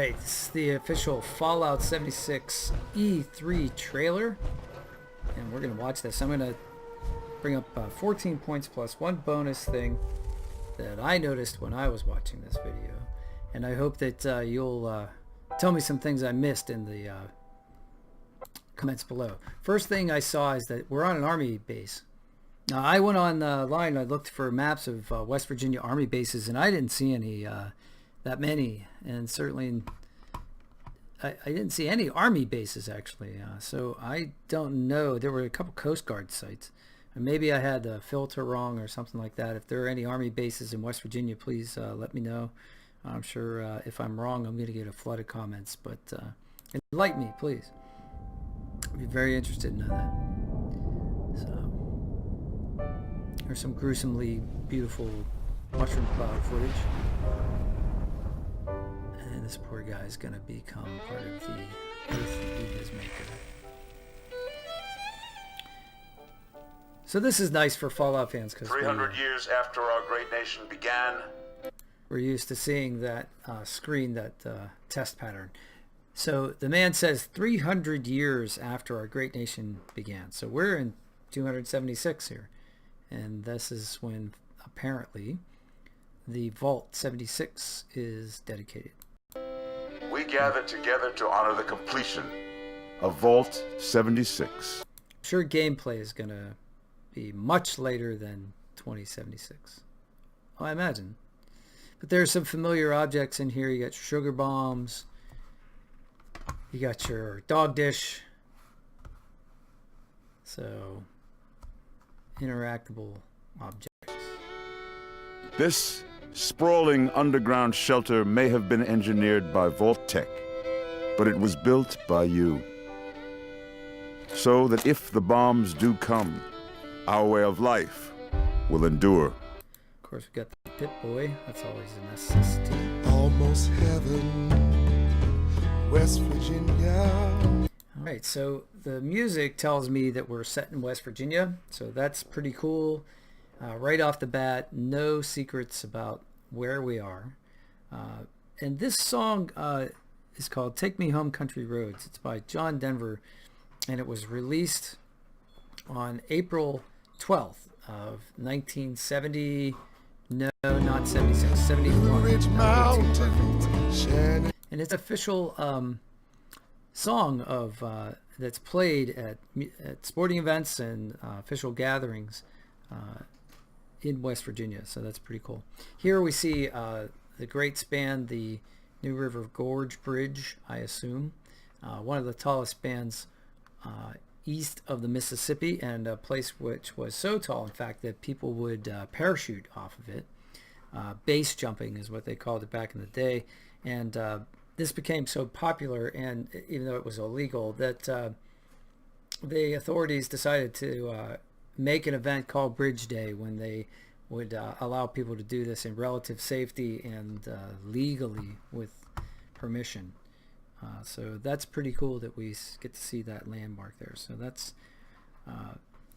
Alright, this is the official Fallout 76 E3 trailer, and we're going to watch this. I'm going to bring up 14 points plus one bonus thing that I noticed when I was watching this video, and I hope that you'll tell me some things I missed in the comments below. First thing I saw is that we're on an army base. Now, I went online, I looked for maps of West Virginia army bases, and I didn't see any that many, and certainly I didn't see any army bases actually, so I don't know. There were a couple Coast Guard sites, and maybe I had the filter wrong or something like that. If there are any army bases in West Virginia, please let me know. I'm sure if I'm wrong, I'm going to get a flood of comments, but enlighten me, please. I'd be very interested in that. So there's some gruesomely beautiful mushroom cloud footage. And this poor guy is going to become part of the earth he has maker. So this is nice for Fallout fans because 300 years after our great nation began, we're used to seeing that screen, that test pattern. So the man says 300 years after our great nation began. So we're in 276 here. And this is when apparently the Vault 76 is dedicated. we gathered together to honor the completion of Vault 76. I'm sure gameplay is going to be much later than 2076. I imagine. But there's some familiar objects in here. You got your sugar bombs. You got your dog dish. So, interactable objects. This sprawling underground shelter may have been engineered by Vault Tech, but it was built by you. So that if the bombs do come, our way of life will endure. Of course, we got the Pip-Boy. That's always a necessity. Almost heaven, West Virginia. Alright, so the music tells me that we're set in West Virginia, so that's pretty cool. Right off the bat, no secrets about where we are. And this song is called Take Me Home Country Roads. It's by John Denver, and it was released on April 12th of 1970. No, not 76, 71. And it's an official song of that's played at sporting events and official gatherings in West Virginia, so that's pretty cool. Here we see the great span, the New River Gorge Bridge, I assume, one of the tallest spans east of the Mississippi, and a place which was so tall, in fact, that people would parachute off of it. Base jumping is what they called it back in the day, and this became so popular, and even though it was illegal, that the authorities decided to make an event called Bridge Day, when they would allow people to do this in relative safety and legally with permission. So that's pretty cool that we get to see that landmark there. So that's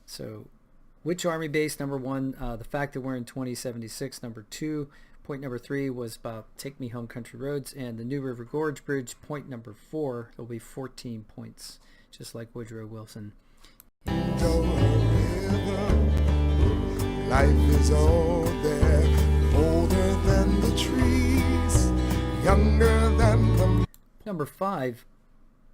so which army base? Number one, the fact that we're in 2076. Number two, point number three was about Take Me Home Country Roads, and the New River Gorge Bridge. Point number four, there'll be 14 points, just like Woodrow Wilson. Life is all there, older than the trees, younger than the... Number five,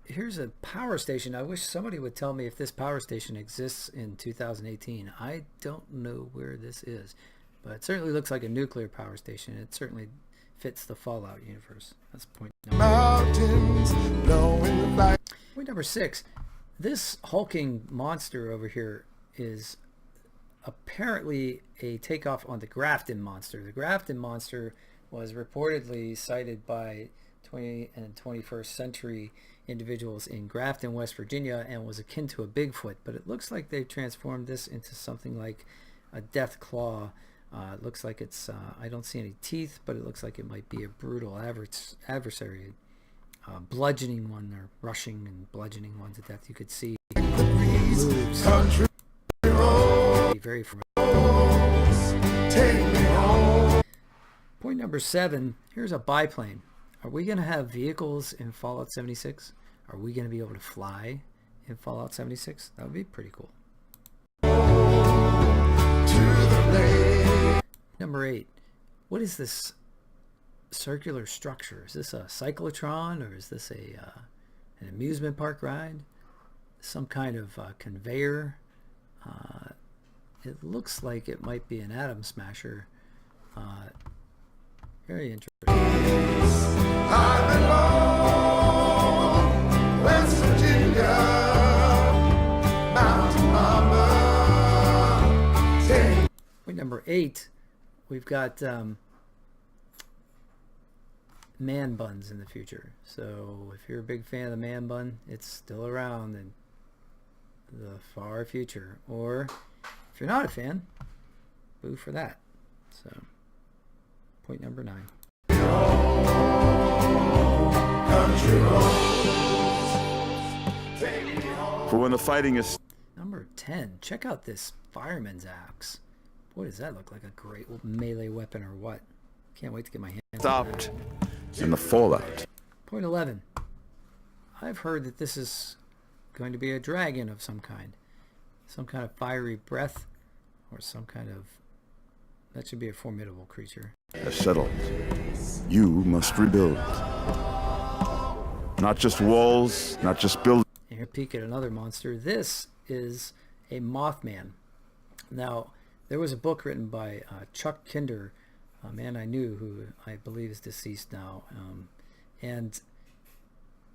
here's a power station. I wish somebody would tell me if this power station exists in 2018. I don't know where this is, but it certainly looks like a nuclear power station. It certainly fits the Fallout universe. That's point number mountains blowing like... Point number six, this hulking monster over here is apparently a takeoff on the Grafton monster. The Grafton monster was reportedly sighted by 20th and 21st century individuals in Grafton, West Virginia, and was akin to a Bigfoot, but it looks like they've transformed this into something like a death claw. It looks like it's I don't see any teeth, but it looks like it might be a brutal adversary, bludgeoning one, or rushing and bludgeoning one to death. You could see moves very familiar. Point number seven, here's a biplane. Are we going to have vehicles in Fallout 76? Are we going to be able to fly in Fallout 76? That would be pretty cool. Number 8. What is this circular structure? Is this a cyclotron, or is this an amusement park ride? Some kind of conveyor? It looks like it might be an atom smasher. Very interesting. West Virginia, Mountain Mama. Point number 8, we've got man buns in the future. So if you're a big fan of the man bun, it's still around in the far future. Or if you're not a fan, boo for that. So point number 9. For when the fighting is Number 10, check out this fireman's axe. Boy, does that look like a great melee weapon or what? Can't wait to get my hands on that. stopped in the fallout. Point 11. I've heard that this is going to be a dragon of some kind of fiery breath, or some kind of, that should be a formidable creature. Has settled. You must rebuild. Not just walls, not just buildings. And here, peek at another monster. This is a Mothman. Now, there was a book written by Chuck Kinder, a man I knew who I believe is deceased now, and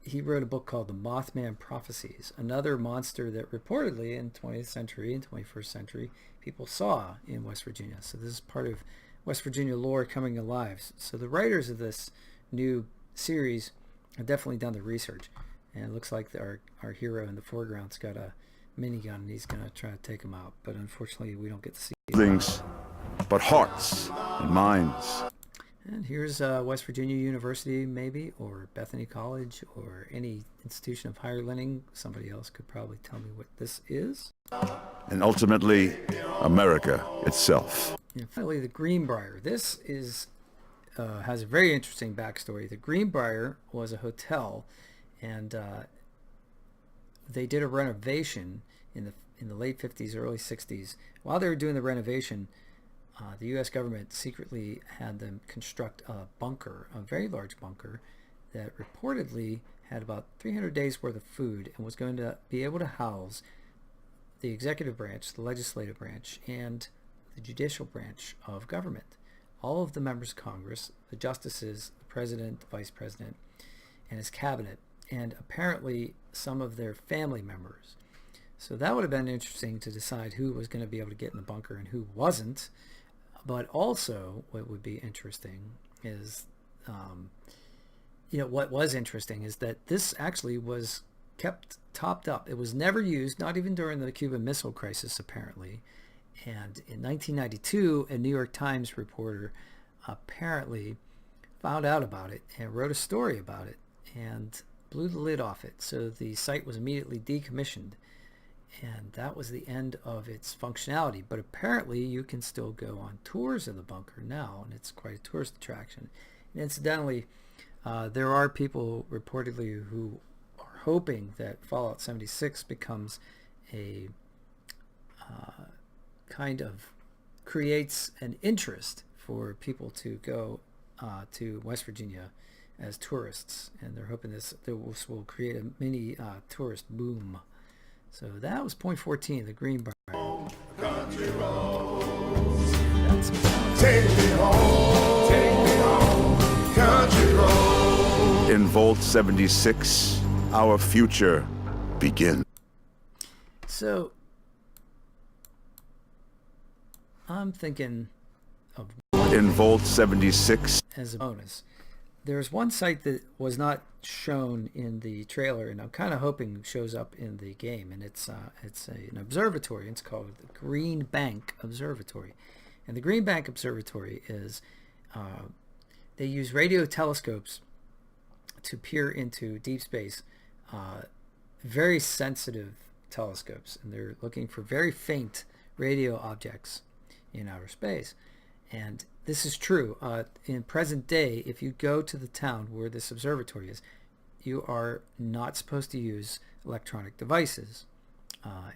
he wrote a book called The Mothman Prophecies, another monster that reportedly in 20th century and 21st century people saw in West Virginia. So this is part of West Virginia lore coming alive. So the writers of this new series have definitely done the research, and it looks like our hero in the foreground's got a minigun and he's going to try to take him out, but unfortunately we don't get to see it. Buildings, but hearts and minds. And here's West Virginia University, maybe, or Bethany College, or any institution of higher learning. Somebody else could probably tell me what this is. And ultimately, America itself. And finally, the Greenbrier. This is has a very interesting backstory. The Greenbrier was a hotel, and they did a renovation in the late 50s, early 60s. While they were doing the renovation, the U.S. government secretly had them construct a bunker, a very large bunker, that reportedly had about 300 days worth of food and was going to be able to house the executive branch, the legislative branch, and the judicial branch of government. All of the members of Congress, the justices, the president, the vice president, and his cabinet, and apparently some of their family members. So that would have been interesting to decide who was going to be able to get in the bunker and who wasn't. But also, what would be interesting is, what was interesting is that this actually was kept topped up. It was never used, not even during the Cuban Missile Crisis, apparently. And in 1992, a New York Times reporter apparently found out about it and wrote a story about it and blew the lid off it. So the site was immediately decommissioned. And that was the end of its functionality. But apparently you can still go on tours of the bunker now, and it's quite a tourist attraction. And incidentally, there are people reportedly who are hoping that Fallout 76 becomes a kind of creates an interest for people to go to West Virginia as tourists. And they're hoping this will create a mini tourist boom. So that was point 14, the Greenbrier. Country roads. Take me home, country roads. In Vault 76, our future begins. So I'm thinking of In Vault 76, as a bonus. There's one site that was not shown in the trailer, and I'm kind of hoping shows up in the game, and it's an observatory. It's called the Green Bank Observatory, and the Green Bank Observatory is they use radio telescopes to peer into deep space, very sensitive telescopes, and they're looking for very faint radio objects in outer space. And this is true. In present day, if you go to the town where this observatory is, you are not supposed to use electronic devices.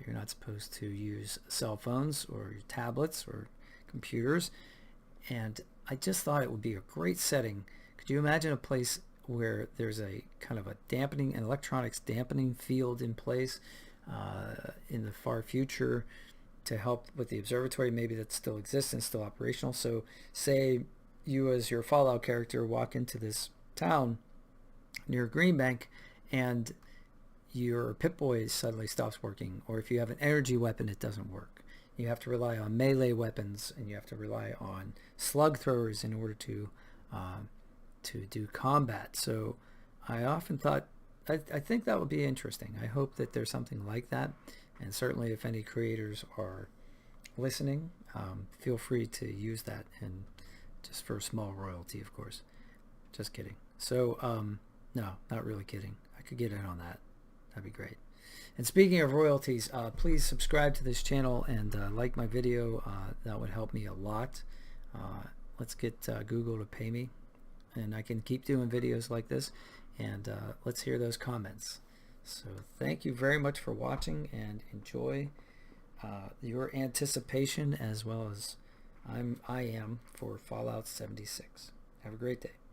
You're not supposed to use cell phones or your tablets or computers. And I just thought it would be a great setting. Could you imagine a place where there's a kind of a dampening, an electronics dampening field in place in the far future to help with the observatory? Maybe that still exists and still operational. So say you as your Fallout character walk into this town near Greenbank and your Pip-Boy suddenly stops working, or if you have an energy weapon it doesn't work. You have to rely on melee weapons, and you have to rely on slug throwers in order to do combat. So I often thought, I think that would be interesting. I hope that there's something like that, and certainly if any creators are listening, feel free to use that, and just for a small royalty, of course. Just kidding. So no, not really kidding. I could get in on that. That'd be great. And speaking of royalties, please subscribe to this channel and like my video. That would help me a lot. Let's get Google to pay me, and I can keep doing videos like this, and let's hear those comments. So thank you very much for watching, and enjoy your anticipation as well as I am for Fallout 76. Have a great day.